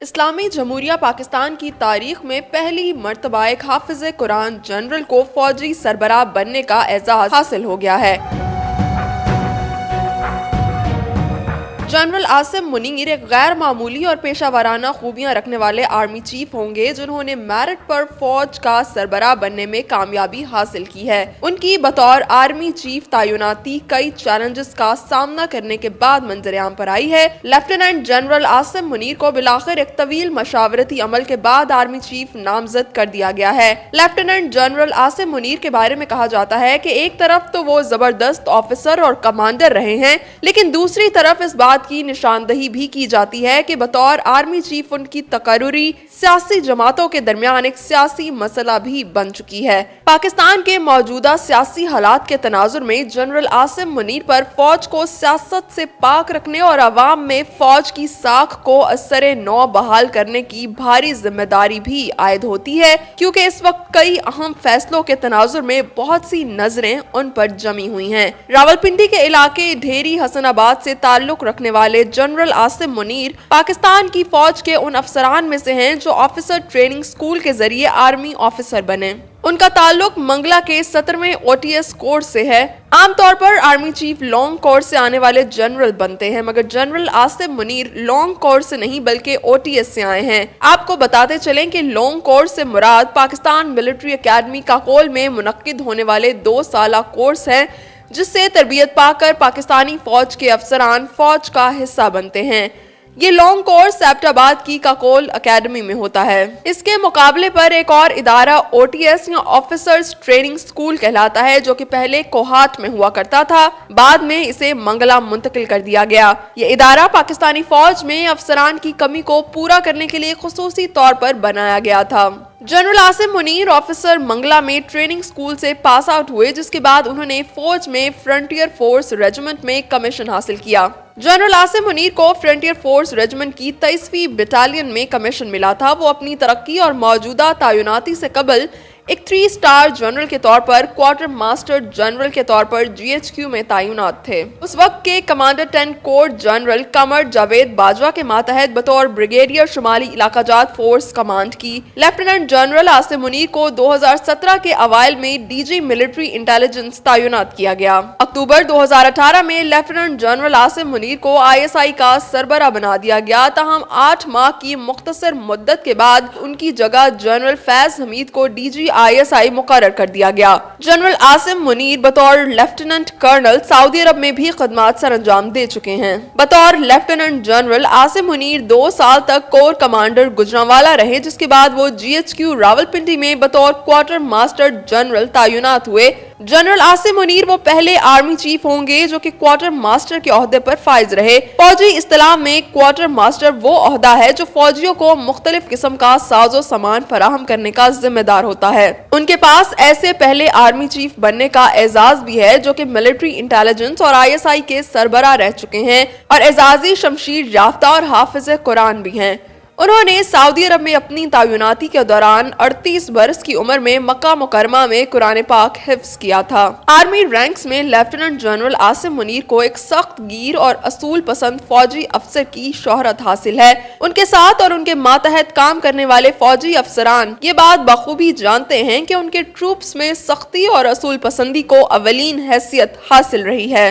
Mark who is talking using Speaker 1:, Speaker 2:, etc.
Speaker 1: اسلامی جمہوریہ پاکستان کی تاریخ میں پہلی مرتبہ ایک حافظ قرآن جنرل کو فوجی سربراہ بننے کا اعزاز حاصل ہو گیا ہے۔ جنرل عاصم منیر ایک غیر معمولی اور پیشہ ورانہ خوبیاں رکھنے والے آرمی چیف ہوں گے جنہوں نے میرٹ پر فوج کا سربراہ بننے میں کامیابی حاصل کی ہے۔ ان کی بطور آرمی چیف تعیناتی کئی چیلنجز کا سامنا کرنے کے بعد منظر عام پر آئی ہے۔ لیفٹیننٹ جنرل عاصم منیر کو بالآخر ایک طویل مشاورتی عمل کے بعد آرمی چیف نامزد کر دیا گیا ہے۔ لیفٹیننٹ جنرل عاصم منیر کے بارے میں کہا جاتا ہے کہ ایک طرف تو وہ زبردست آفیسر اور کمانڈر رہے ہیں، لیکن دوسری طرف اس بات کی نشاندہی بھی کی جاتی ہے کہ بطور آرمی چیف ان کی تقرری سیاسی جماعتوں کے درمیان ایک سیاسی مسئلہ بھی بن چکی ہے۔ پاکستان کے موجودہ سیاسی حالات کے تناظر میں جنرل عاصم منیر پر فوج کو سیاست سے پاک رکھنے اور عوام میں فوج کی ساکھ کو اثر نو بحال کرنے کی بھاری ذمہ داری بھی عائد ہوتی ہے، کیونکہ اس وقت کئی اہم فیصلوں کے تناظر میں بہت سی نظریں ان پر جمی ہوئی ہیں۔ راولپنڈی کے علاقے ڈھیری حسن آباد سے تعلق رکھنے والے جنرل عاصم منیر پاکستان کی فوج کے ان افسران میں سے ہیں جو آفیسر ٹریننگ سکول کے ذریعے آرمی آفیسر بنے۔ ان کا تعلق منگلا کے 17ویں OTS کورس سے ہے۔ عام طور پر آرمی چیف لانگ کورس سے آنے والے جنرل بنتے ہیں، مگر general Asim Munir long course سے نہیں بلکہ OTS سے آئے ہیں۔ آپ کو بتاتے چلیں کہ لانگ کورس سے مراد پاکستان ملٹری اکیڈمی کاکول میں منعقد ہونے والے 2 سالہ کورس ہیں، جس سے تربیت پا کر پاکستانی فوج کے افسران فوج کا حصہ بنتے ہیں۔ یہ لانگ کورس ایبٹ آباد کی کاکول اکیڈمی میں ہوتا ہے۔ اس کے مقابلے پر ایک اور ادارہ OTS یا آفیسرز ٹریننگ سکول کہلاتا ہے، جو کہ پہلے کوہاٹ میں ہوا کرتا تھا، بعد میں اسے منگلا منتقل کر دیا گیا۔ یہ ادارہ پاکستانی فوج میں افسران کی کمی کو پورا کرنے کے لیے خصوصی طور پر بنایا گیا تھا۔ جنرل عاصم منیر آفیسر منگلا میں ٹریننگ سکول سے پاس آؤٹ ہوئے، جس کے بعد انہوں نے فوج میں فرنٹیئر فورس ریجیمنٹ میں کمیشن حاصل کیا۔ جنرل عاصم منیر کو فرنٹیئر فورس ریجیمنٹ کی 23ویں بٹالین میں کمیشن ملا تھا۔ وہ اپنی ترقی اور موجودہ تعیناتی سے قبل ایک 3 سٹار جنرل کے طور پر کوارٹر ماسٹر جنرل کے طور پر GHQ میں تعینات تھے۔ اس وقت کے کمانڈر 10 کور جنرل قمر جاوید باجوہ کے ماتحت بطور بریگیڈیئر شمالی علاقہ جات فورس کمانڈ کی۔ لیفٹیننٹ جنرل عاصم منیر کو 2017 کے اوائل میں DG ملٹری انٹیلیجنس تعینات کیا گیا۔ اکتوبر 2018 میں لیفٹیننٹ جنرل عاصم منیر کو ISI کا سربراہ بنا دیا گیا، تاہم 8 ماہ کی مختصر مدت کے بعد ان کی جگہ جنرل فیض حمید کو DG ISI مقرر کر دیا گیا۔ جنرل عاصم منیر بطور لیفٹیننٹ کرنل سعودی عرب میں بھی خدمات سر انجام دے چکے ہیں۔ بطور لیفٹیننٹ جنرل عاصم منیر 2 سال تک کور کمانڈر گجرانوالہ رہے، جس کے بعد وہ GHQ راولپنڈی میں بطور کوارٹر ماسٹر جنرل تعینات ہوئے۔ جنرل عاصم منیر وہ پہلے آرمی چیف ہوں گے جو کہ کوارٹر ماسٹر کے عہدے پر فائز رہے۔ فوجی اصطلاح میں کوارٹر ماسٹر وہ عہدہ ہے جو فوجیوں کو مختلف قسم کا ساز و سامان فراہم کرنے کا ذمہ دار ہوتا ہے۔ ان کے پاس ایسے پہلے آرمی چیف بننے کا اعزاز بھی ہے جو کہ ملٹری انٹیلیجنس اور ISI کے سربراہ رہ چکے ہیں اور اعزازی شمشیر یافتہ اور حافظ قرآن بھی ہیں۔ انہوں نے سعودی عرب میں اپنی تعیناتی کے دوران 38 برس کی عمر میں مکہ مکرمہ میں قرآن پاک حفظ کیا تھا۔ آرمی رینکس میں لیفٹیننٹ جنرل عاصم منیر کو ایک سخت گیر اور اصول پسند فوجی افسر کی شہرت حاصل ہے۔ ان کے ساتھ اور ان کے ماتحت کام کرنے والے فوجی افسران یہ بات بخوبی جانتے ہیں کہ ان کے ٹروپس میں سختی اور اصول پسندی کو اولین حیثیت حاصل رہی ہے۔